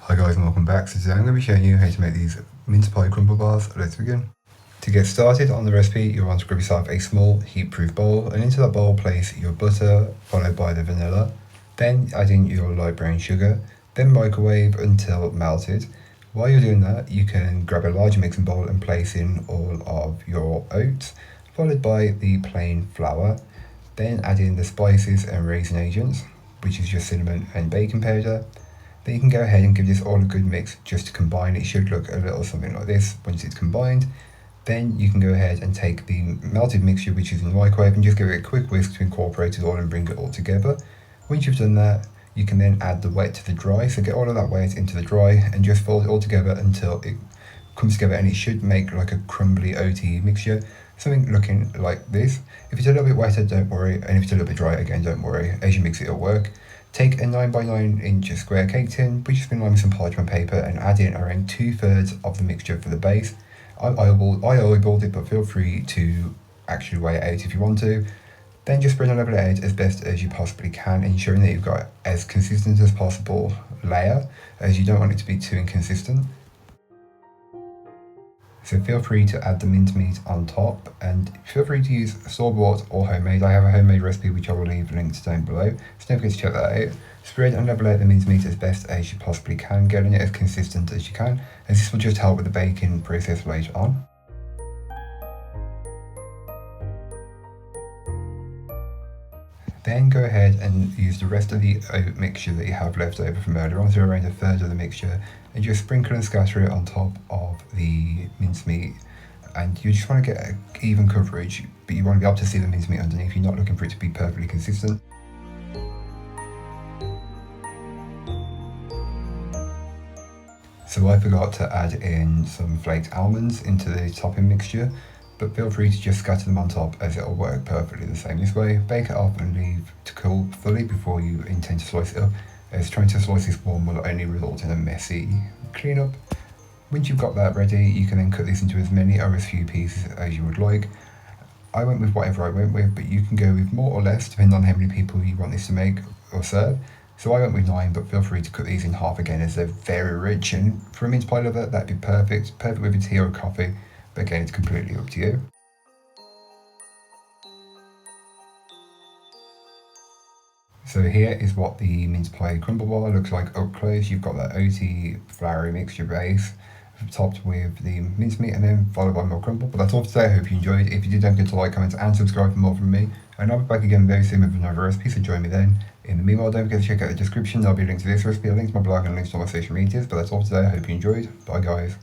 Hi guys and welcome back. So today I'm going to be showing you how to make these mince pie crumble bars. Let's begin. To get started on the recipe, you'll want to grab yourself a small heat-proof bowl, and into that bowl place your butter followed by the vanilla, then add in your light brown sugar, then microwave until melted. While you're doing that, you can grab a larger mixing bowl and place in all of your oats, followed by the plain flour, then add in the spices and raisin agents, which is your cinnamon and baking powder. Then you can go ahead and give this all a good mix just to combine. It should look a little something like this once it's combined. Then you can go ahead and take the melted mixture, which is in the microwave, and just give it a quick whisk to incorporate it all and bring it all together. Once you've done that, you can then add the wet to the dry. So get all of that wet into the dry and just fold it all together until it comes together, and it should make like a crumbly oaty mixture, something looking like this. If it's a little bit wetter, don't worry, and if it's a little bit dry, again, don't worry. As you mix it, it'll work. Take a 9x9 inch square cake tin, which has been lined with some parchment paper, and add in around 2/3 of the mixture for the base. I eyeballed it, but feel free to actually weigh it out if you want to. Then just spread and level it out as best as you possibly can, ensuring that you've got as consistent as possible layer, as you don't want it to be too inconsistent. So feel free to add the mincemeat on top, and feel free to use store-bought or homemade. I have a homemade recipe which I will leave linked down below, so don't forget to check that out. Spread and level out the mincemeat as best as you possibly can, getting it as consistent as you can, as this will just help with the baking process later on. Then go ahead and use the rest of the oat mixture that you have left over from earlier on, so around 1/3 of the mixture, and just sprinkle and scatter it on top of the mincemeat. And you just want to get an even coverage, but you want to be able to see the mincemeat underneath. You're not looking for it to be perfectly consistent. So I forgot to add in some flaked almonds into the topping mixture, but feel free to just scatter them on top, as it'll work perfectly the same this way. Bake it up and leave to cool fully before you intend to slice it up, as trying to slice this warm will only result in a messy cleanup. Once you've got that ready, you can then cut this into as many or as few pieces as you would like. I went with whatever I went with, but you can go with more or less depending on how many people you want this to make or serve. So I went with 9, but feel free to cut these in half again, as they're very rich, and for a mince pie lover, that'd be perfect. Perfect with a tea or a coffee, but again, it's completely up to you. So here is what the mince pie crumble bar looks like up close. You've got that oaty, floury mixture base, topped with the mincemeat, and then followed by more crumble. But that's all for today. I hope you enjoyed. If you did, don't forget to like, comment, and subscribe for more from me. And I'll be back again very soon with another recipe, so join me then. In the meanwhile, don't forget to check out the description. There'll be links to this recipe, links to my blog, and links to all my social medias. But that's all for today. I hope you enjoyed. Bye, guys.